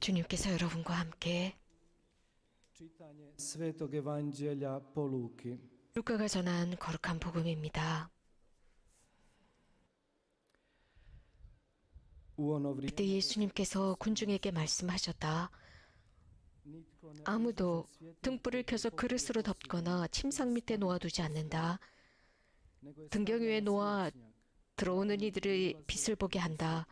주님께서 여러분과 함께 Čitanje Svetog Evanđelja po Luki. 루카가 전한 거룩한 복음입니다. U ono 그때 vrijeme 예수님께서 군중에게 말씀하셨다. nitko ne 아무도 등불을 켜서 그릇으로 덮거나 침상 밑에 놓아두지 않는다. nego je 등경 위에 stavlja na 놓아 svječnjak. 들어오는 이들의 빛을 보게 한다.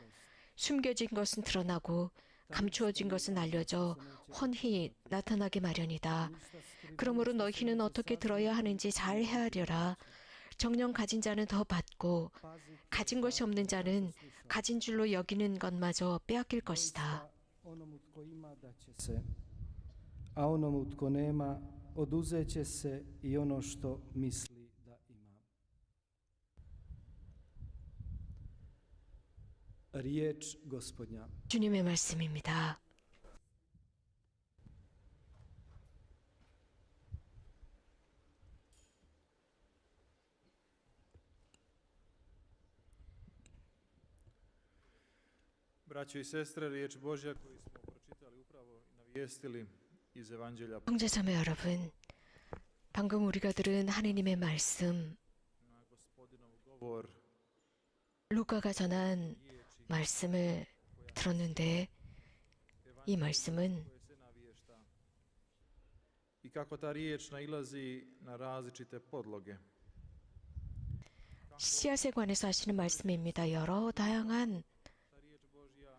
숨겨진 것은 드러나고 감추어진 것은 알려져 훤히 나타나게 마련이다. 그러므로 너희는 어떻게 들어야 하는지 잘 헤아려라. 정령 가진 자는 더 받고 가진 것이 없는 자는 가진 줄로 여기는 것마저 빼앗길 것이다. Onomu tko ima daće se, a onomu tko nema oduzet će se i ono što misli da ima. Riječ Gospodnja. 주님의 말씀입니다. Braćo i sestre, riječ Božja koju smo pročitali upravo i navijestili iz Evanđelja 형제자매 여러분, 방금 우리가 들은 하느님의 말씀, na Gospodinov govor, 루카가 전한 말씀을 들었는데 이 말씀은 koje se naviješta i kako ta riječ nailazi na različite podloge. 씨앗에 관해서 하시는 말씀입니다. 여러 다양한 Ta riječ Božja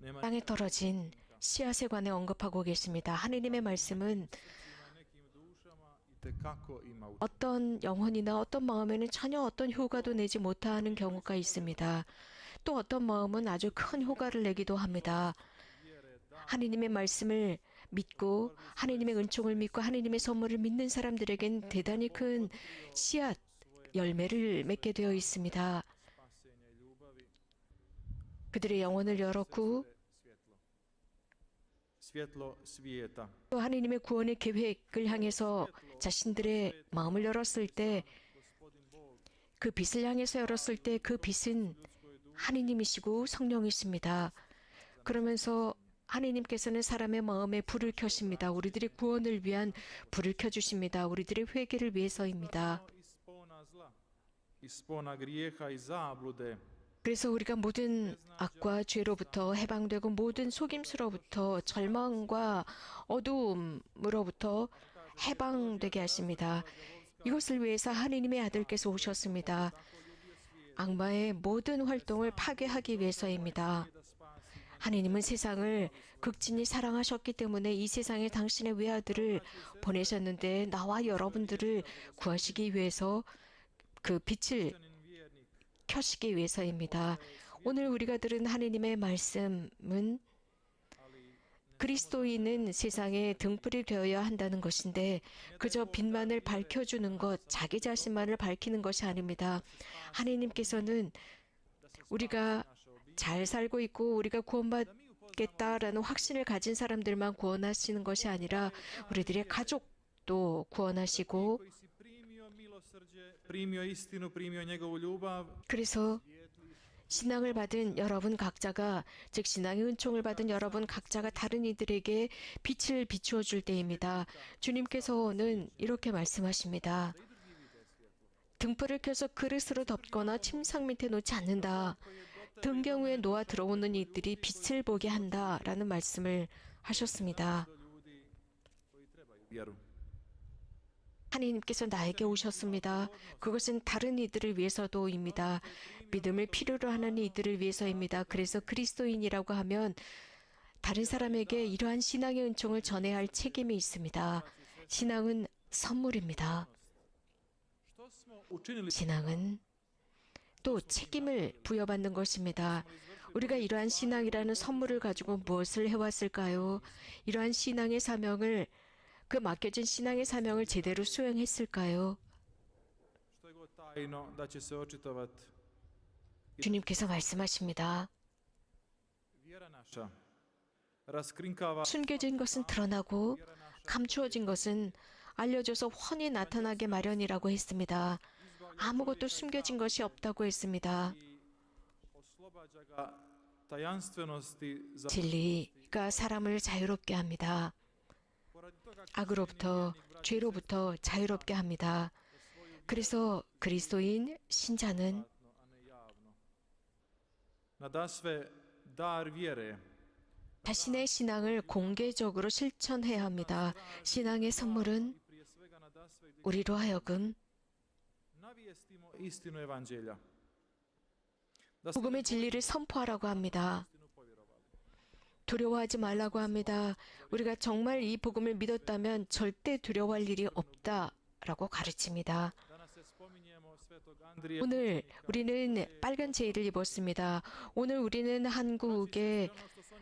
nema 땅에 떨어진 씨앗에 관해 언급하고 계십니다. 하느님의 말씀은 na nekim dušama itekako ima učinka. 어떤 영혼이나 어떤 마음에는 전혀 어떤 효과도 내지 못하는 경우가 있습니다. 또 어떤 마음은 아주 큰 효과를 내기도 합니다. 하느님의 말씀을 믿고 하느님의 은총을 믿고 하느님의 선물을 믿는 사람들에겐 대단히 큰 씨앗, 열매를 맺게 되어 있습니다. Spasenja i ljubavi, 그들의 영혼을 열었고 svjetlo. Svjetlo svijeta. 또 하느님의 구원의 계획을 향해서 자신들의 마음을 열었을 때 Gospodin Bog 그 빛을 향해서 열었을 때 그 빛은 하느님이시고 성령이십니다. 그러면서 하느님께서는 사람의 마음에 불을 켜십니다. 우리들의 구원을 위한 불을 켜주십니다. 우리들의 회개를 위해서입니다. ispona zla, ispona grijeha i zablude, 그래서 우리가 모든 악과 죄로부터 해방되고 모든 속임수로부터 절망과 어두움으로부터 해방되게 하십니다. 이것을 위해서 하느님의 아들께서 오셨습니다. 악마의 모든 활동을 파괴하기 위해서입니다. 하느님은 세상을 극진히 사랑하셨기 때문에 이 세상에 당신의 외아들을 보내셨는데 나와 여러분들을 구하시기 위해서 그 빛을 켜시기 위해서입니다. 오늘 우리가 들은 하느님의 말씀은 그리스도인은 세상에 등불이 되어야 한다는 것인데 그저 빛만을 밝혀주는 것, 자기 자신만을 밝히는 것이 아닙니다. 하느님께서는 우리가 잘 살고 있고 우리가 구원받겠다라는 확신을 가진 사람들만 구원하시는 것이 아니라 우리들의 가족도 구원하시고 koji si primio milosrđe, primio istinu, primio njegovu ljubav, 그래서 신앙을 받은 여러분 각자가, 즉 신앙의 은총을 받은 여러분 각자가 다른 이들에게 빛을 비추어 줄 때입니다. 주님께서는 이렇게 말씀하십니다. 등불을 켜서 그릇으로 덮거나 침상 밑에 놓지 않는다. 등경 위에 놓아 들어오는 이들이 빛을 보게 한다라는 말씀을 하셨습니다. do ljudi koji trebaju vjeru. 하나님께서 나에게 오셨습니다. 그것은 다른 이들을 위해서도입니다. 믿음을 필요로 하는 이들을 위해서입니다. 그래서 그리스도인이라고 하면 다른 사람에게 이러한 신앙의 은총을 전해야 할 책임이 있습니다. 신앙은 선물입니다. Što smo učinili 신앙은 또 책임을 부여받는 것입니다. 우리가 이러한 신앙이라는 선물을 가지고 무엇을 해왔을까요? 이러한 신앙의 사명을, 그 맡겨진 신앙의 사명을 제대로 수행했을까요? što je god tajno da će se očitovat 주님께서 말씀하십니다. vjera naša raskrinkava 숨겨진 것은 드러나고 감추어진 것은 알려져서 훤히 나타나게 마련이라고 했습니다. 아무것도 숨겨진 것이 없다고 했습니다. i oslobađa ga tajanstvenosti za 진리가 사람을 자유롭게 합니다. 악으로부터, 죄로부터 자유롭게 합니다. 그래서 그리스도인 신자는 nadasve dar vjere 자신의 신앙을 공개적으로 실천해야 합니다. 신앙의 선물은 prije svega nadasve gdje 우리로 하여금 navijestimo istinu evanđelja. 복음의 진리를 선포하라고 합니다. 두려워하지 말라고 합니다. 우리가 정말 이 복음을 믿었다면 절대 두려워할 일이 없다라고 가르칩니다. Danas se spominjemo svetog Andrije 오늘 우리는 빨간 제의를 입었습니다. 오늘 우리는 한국의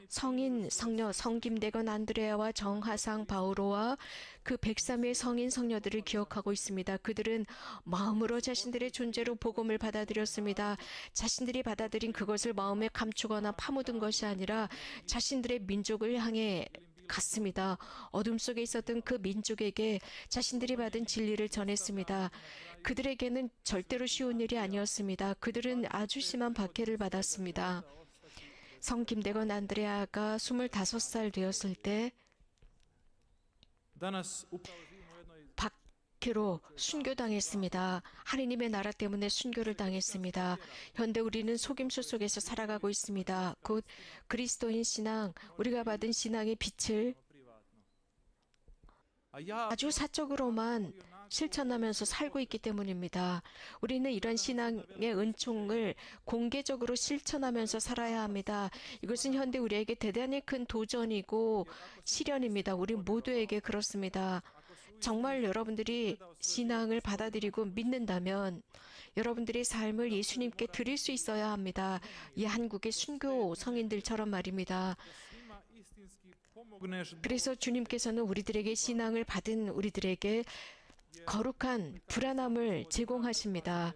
성인, 성녀, 성김대건 안드레아와 정하상 바오로와 그 103의 성인, 성녀들을 기억하고 있습니다. 그들은 마음으로 자신들의 존재로 복음을 받아들였습니다. 자신들이 받아들인 그것을 마음에 감추거나 파묻은 것이 아니라 자신들의 민족을 향해 갔습니다. 어둠 속에 있었던 그 민족에게 자신들이 받은 진리를 전했습니다. 그들에게는 절대로 쉬운 일이 아니었습니다. 그들은 아주 심한 박해를 받았습니다. 성 김대건 안드레아가 25살 되었을 때 danas upravo živimo u jednoj 박해로 순교당했습니다. 하느님의 나라 때문에 순교를 당했습니다. 현대 우리는 속임수 속에서 살아가고 있습니다. 곧 그리스도인 신앙, 우리가 받은 신앙의 빛을 privatno. A ja 아주 사적으로만 실천하면서 살고 있기 때문입니다. 우리는 이런 신앙의 은총을 공개적으로 실천하면서 살아야 합니다. 이것은 현대 우리에게 대단히 큰 도전이고 시련입니다. 우리 모두에게 그렇습니다. 정말 여러분들이 신앙을 받아들이고 믿는다면 여러분들의 삶을 예수님께 드릴 수 있어야 합니다. 이 한국의 순교 성인들처럼 말입니다. svima istinski pomogneš 그래서 주님께서는 우리들에게 신앙을 받은 우리들에게 거룩한 불안함을 제공하십니다.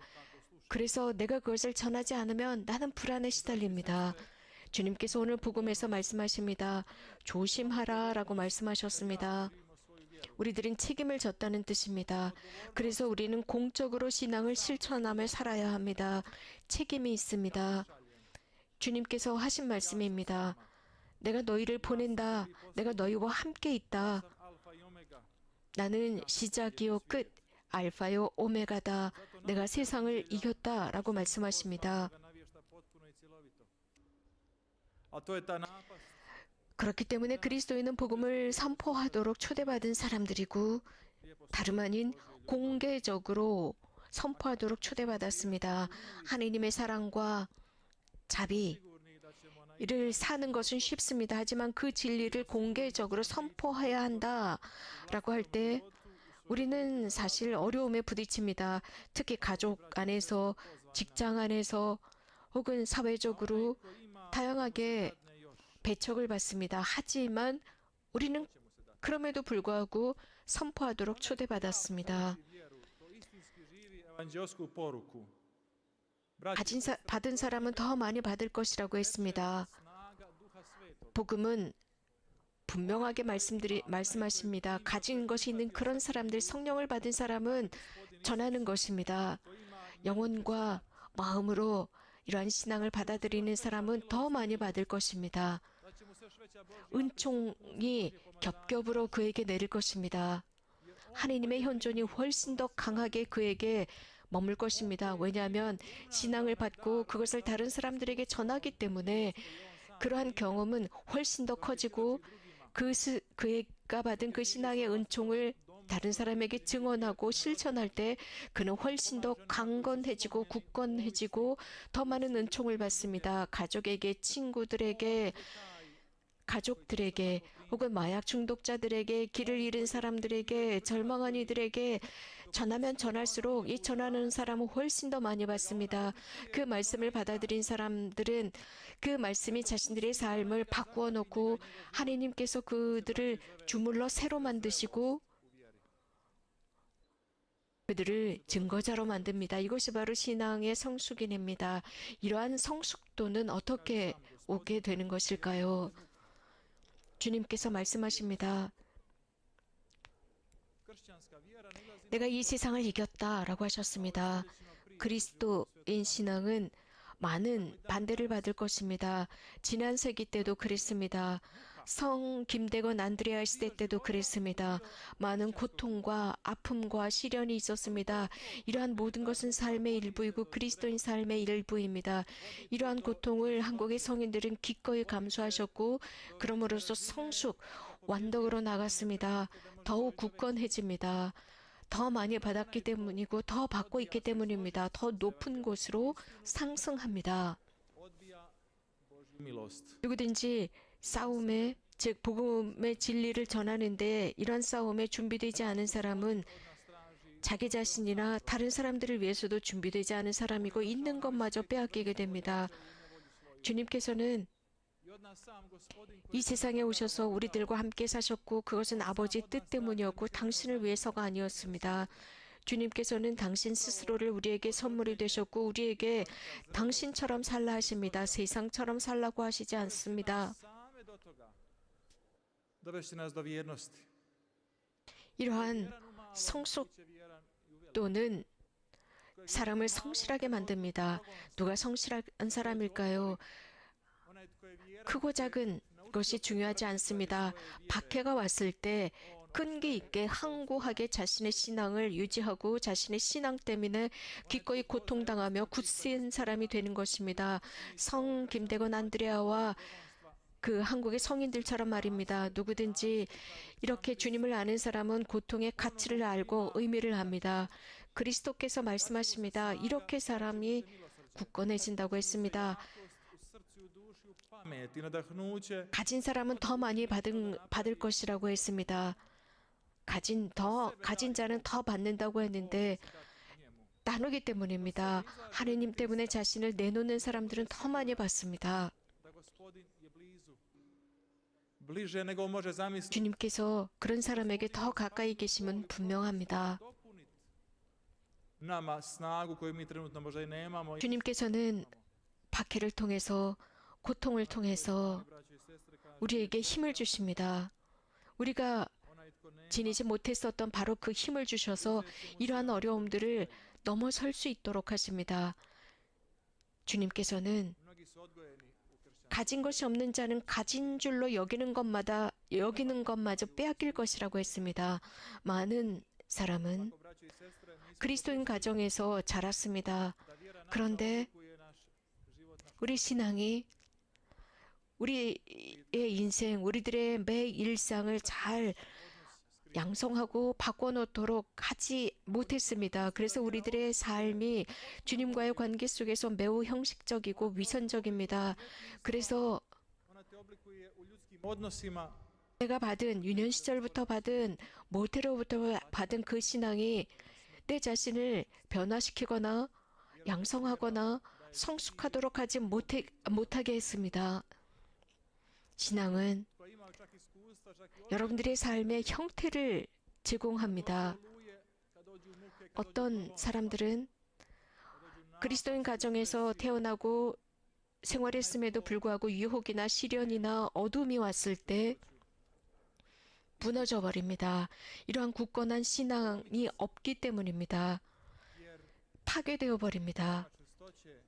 그래서 내가 그것을 전하지 않으면 나는 불안에 시달립니다. 주님께서 오늘 복음에서 말씀하십니다. 조심하라 라고 말씀하셨습니다. 우리들은 책임을 졌다는 뜻입니다. 그래서 우리는 공적으로 신앙을 실천하며 살아야 합니다. 책임이 있습니다. 주님께서 하신 말씀입니다. 내가 너희를 보낸다. 내가 너희와 함께 있다. alfa i omega. 나는 시작이요 끝, 알파요 오메가다. 내가 세상을 이겼다 라고 말씀하십니다. Ga navješta potpuno i cjelovito. A to je ta napast 그렇기 때문에 그리스도인은 복음을 선포하도록 초대받은 사람들이고 다름 아닌 공개적으로 선포하도록 초대받았습니다. 하느님의 사랑과 자비 sigurni da ćemo na 이를 사는 것은 쉽습니다. 하지만 그 진리를 공개적으로 선포해야 한다라고 할 때 우리는 사실 어려움에 부딪힙니다. 특히 가족 안에서, 직장 안에서 혹은 사회적으로 다양하게 배척을 받습니다. 하지만 우리는 그럼에도 불구하고 선포하도록 초대받았습니다. vjeru, to istinski živi evanđelsku poruku. 받은 사람은 더 많이 받을 것이라고 했습니다. Snaga Duha Svetog. 복음은 분명하게 말씀하십니다. 가진 것이 있는 그런 사람들, 성령을 받은 사람은 전하는 것입니다. 영혼과 마음으로 이러한 신앙을 받아들이는 사람은 더 많이 받을 것입니다. Da će mu se još veća Božja 은총이 겹겹으로 그에게 내릴 것입니다. 하느님의 현존이 훨씬 더 강하게 그에게 머물 것입니다. 왜냐하면 신앙을 받고 그것을 다른 사람들에게 전하기 때문에 그러한 경험은 훨씬 더 커지고 그가 받은 그 신앙의 은총을 다른 사람에게 증언하고 실천할 때 그는 훨씬 더 강건해지고 굳건해지고 더 많은 은총을 받습니다. 가족에게, 친구들에게, 가족들에게 혹은 마약 중독자들에게, 길을 잃은 사람들에게, 절망한 이들에게 전하면 전할수록 이 전하는 사람은 훨씬 더 많이 받습니다. 그 말씀을 받아들인 사람들은 그 말씀이 자신들의 삶을 바꾸어 놓고 하나님께서 그들을 주물러 새로 만드시고 그들을 증거자로 만듭니다. 이것이 바로 신앙의 성숙인입니다. 이러한 성숙도는 어떻게 오게 되는 것일까요? 주님께서 말씀하십니다. kršćanska vjera ne ilazi 내가 이 세상을 이겼다라고 하셨습니다. 그리스도인 신앙은 많은 반대를 받을 것입니다. 지난 세기 때도 그랬습니다. 성 김대건 안드레아 시대 때도 그랬습니다. 많은 고통과 아픔과 시련이 있었습니다. 이러한 모든 것은 삶의 일부이고 그리스도인 삶의 일부입니다. 이러한 고통을 한국의 성인들은 기꺼이 감수하셨고 그럼으로써 성숙, 완덕으로 나갔습니다. 더욱 굳건해집니다. 더 많이 받았기 때문이고 더 받고 있기 때문입니다. 더 높은 곳으로 상승합니다. odbija Božju milost. 누구든지 싸움에 즉 복음의 진리를 전하는데 이런 싸움에 준비되지 않은 사람은 자기 자신이나 다른 사람들을 위해서도 준비되지 않은 사람이고 있는 것마저 빼앗기게 됩니다. 주님께서는 I od nas sam Gospodin koji 이 세상에 오셔서 우리들과 함께 사셨고 그것은 아버지 뜻 때문이었고 당신을 위해서가 아니었습니다. 주님께서는 당신 스스로를 우리에게 선물이 되셨고 우리에게 당신처럼 살라 하십니다. 세상처럼 살라고 하시지 않습니다. same do toga dovesti nas do vjernosti. 이러한 Vjeran u malom, 성숙 bit će vjeran i u velikom. 또는 사람을 성실하게 만듭니다. 누가 성실한 사람일까요? Onaj tko je vjeran, 크고 작은 것이 중요하지 않습니다. 박해가 왔을 때 끈기 있게 항고하게 자신의 신앙을 유지하고 자신의 신앙 때문에 기꺼이 고통당하며 굳센 사람이 되는 것입니다. 성 김대건 안드레아와 그 한국의 성인들처럼 말입니다. 누구든지 이렇게 주님을 아는 사람은 고통의 가치를 알고 의미를 압니다. 그리스도께서 말씀하십니다. 이렇게 사람이 굳건해진다고 했습니다. u srcu, u duši, u pameti, nadahnuće, 가진 사람은 더 많이 받을 것이라고 했습니다. 가진 자는 더 받는다고 했는데 나누기 때문입니다. 하느님 때문에 자신을 내놓는 사람들은 더 많이 받습니다. da Gospodin je blizu. Bliže nego može zamisliti. 주님께서 그런 사람에게 더 가까이 계심은 분명합니다. Dopunit nama snagu koju mi trenutno možda i nemamo. 주님께서는 박해를 통해서 고통을 통해서 Braćo i sestre, kaže, 우리에게 힘을 주십니다. 우리가 onaj tko ne 지니지 못했었던 바로 그 힘을 주셔서 이러한 어려움들을 넘어설 수 있도록 하십니다. 주님께서는 mnogi su odgojeni u kršćanstvu. 가진 것이 없는 자는 가진 줄로 여기는 것마저 빼앗길 것이라고 했습니다. 많은 사람은 Ako, braćo i sestre, mi 그리스도인 가정에서 자랐습니다. da vjera naša 그런데 oblikuje naš život, naš 우리 신앙이 우리의 인생, 우리들의 매 일상을 잘 양성하고 바꿔놓도록 하지 못했습니다. 그래서 우리들의 삶이 주님과의 관계 속에서 매우 형식적이고 위선적입니다. 그래서 ona te oblikuje u ljudskim odnosima. 내가 받은 유년 시절부터 받은 모태로부터 받은 그 신앙이 내 자신을 변화시키거나 양성하거나 성숙하도록 하지 못하게 했습니다. 신앙은 Koja je imao čak iskustva, čak i 여러분들의 삶의 형태를 제공합니다. oluje, kad dođu muke, kad 어떤 사람들은 그리스도인 가정에서 태어나고 생활했음에도 불구하고 유혹이나 시련이나 어둠이 왔을 때 무너져 버립니다. 이러한 굳건한 신앙이 없기 때문입니다. 파괴되어 버립니다. čvrstoće,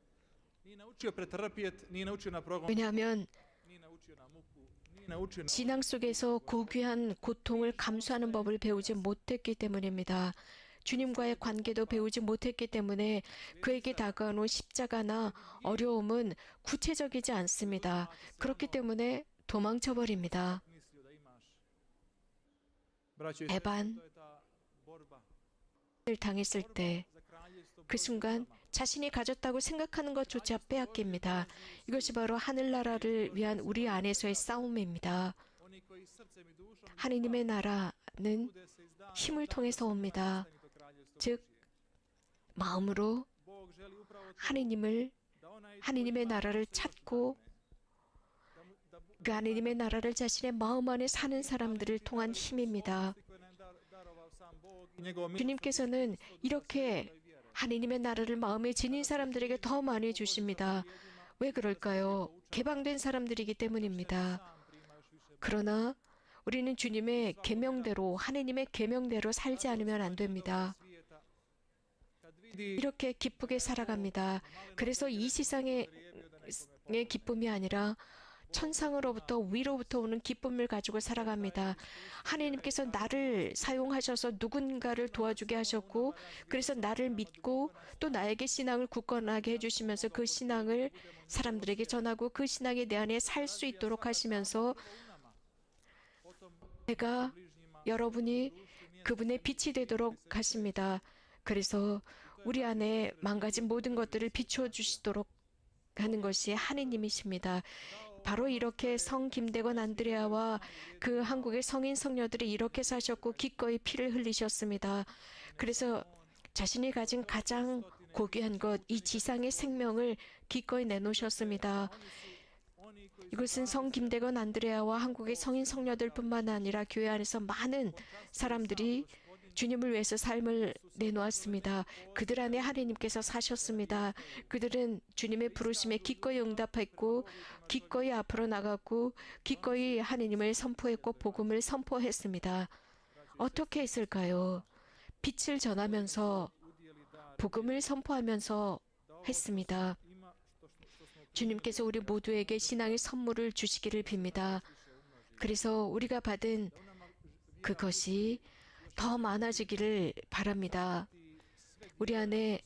nije naučio pretrpjet, nije naučio na progon, 왜냐하면 nije naučio na muku, nije naučio na 신앙 속에서 고귀한 고통을 감수하는 법을 배우지 못했기 때문입니다. 주님과의 관계도 배우지 못했기 때문에 그에게 다가오는 십자가나 어려움은 구체적이지 않습니다. 그렇기 때문에 도망쳐 버립니다. mislio da imaš. Braćo i 배반. sestre, to je ta borba. 을 당했을 때 Za kraljevstvo 그 순간 자신이 가졌다고 생각하는 것조차 빼앗깁니다. 이것이 바로 하늘나라를 위한 우리 안에서의 싸움입니다. oni koji srcem i dušom 하느님의 나라는 trude se iz dana 힘을 통해서 옵니다. to kraljevstvo 즉 마음으로 Bog želi upravo to, 하느님을 da onaj 하느님의 나라를 찾고 그 하느님의 나라를 자신의 마음 안에 사는 사람들을 통한 힘입니다. koje nam darovao sam Bog i njegova milost 주님께서는 이렇게 하느님의 나라를 마음에 지닌 사람들에게 더 많이 주십니다. 왜 그럴까요? 개방된 사람들이기 때문입니다. 그러나 우리는 주님의 계명대로 하느님의 계명대로 살지 않으면 안 됩니다. svijeta. Kad 이렇게 기쁘게 살아갑니다. 그래서 이 세상의 기쁨이 아니라 천상으로부터 위로부터 오는 기쁨을 가지고 살아갑니다. 하나님께서 나를 사용하셔서 누군가를 도와주게 하셨고, 그래서 나를 믿고 또 나에게 신앙을 굳건하게 해주시면서 그 신앙을 사람들에게 전하고 그 신앙이 내 안에 살 수 있도록 하시면서 내가 여러분이 그분의 빛이 되도록 하십니다. 그래서 우리 안에 망가진 모든 것들을 비추어 주시도록 하는 것이 하느님이십니다. 바로 이렇게 성 김대건 안드레아와 그 한국의 성인 성녀들이 이렇게 사셨고 기꺼이 피를 흘리셨습니다. 그래서 자신이 가진 가장 고귀한 것, 이 지상의 생명을 기꺼이 내놓으셨습니다. 이것은 성 김대건 안드레아와 한국의 성인 성녀들뿐만 아니라 교회 안에서 많은 사람들이 주님을 위해서 삶을 내놓았습니다. 그들 안에 하나님께서 사셨습니다. 그들은 주님의 부르심에 기꺼이 응답했고 기꺼이 앞으로 나갔고 기꺼이 하나님을 선포했고 복음을 선포했습니다. 어떻게 했을까요? 빛을 전하면서 복음을 선포하면서 했습니다. 주님께서 우리 모두에게 신앙의 선물을 주시기를 빕니다. 그래서 우리가 받은 그것이 더 많아지기를 바랍니다. 우리 안에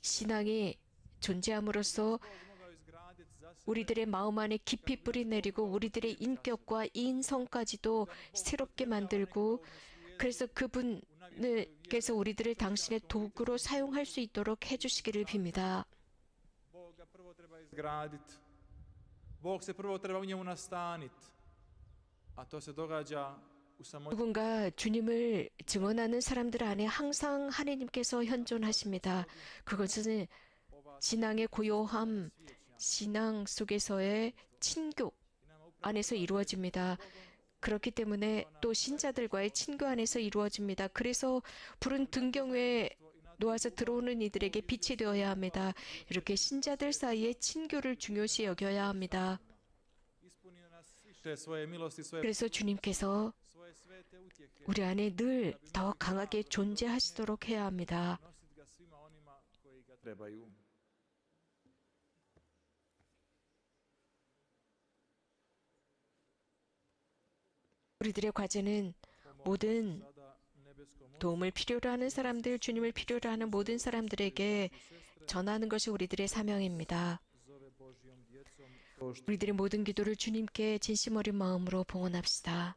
신앙이 존재함으로써 우리들의 마음 안에 깊이 뿌리 내리고 우리들의 인격과 인성까지도 새롭게 만들고 그래서 그분께서 우리들을 당신의 도구로 사용할 수 있도록 해주시기를 빕니다. Boga prvo treba izgraditi. Bog se prvo treba u njemu nastaniti. A to se događa u samoći. 누군가 주님을 증언하는 사람들 안에 항상 하나님께서 현존하십니다. 그것은 신앙의 고요함, 신앙 속에서의 친교 안에서 이루어집니다. 그렇기 때문에 또 신자들과의 친교 안에서 이루어집니다. 그래서 푸른 등경외에 놓아서 들어오는 이들에게 빛이 되어야 합니다. 이렇게 신자들 사이에 친교를 중요시 여겨야 합니다. Ispunio nas više svoje milosti, svoje 그래서 주님께서 svete utjehe. 우리 안에 늘 더 강하게 존재하시도록 해야 합니다. Nosit ga svima onima koji ga trebaju. 우리들의 과제는 모든 Sada nebeskom 도움을 필요로 하는 사람들, 주님을 필요로 하는 모든 사람들에게 전하는 것이 우리들의 사명입니다. zove Božjom djecom. To što 우리들의 모든 기도를 주님께 진심 어린 마음으로 봉헌합시다.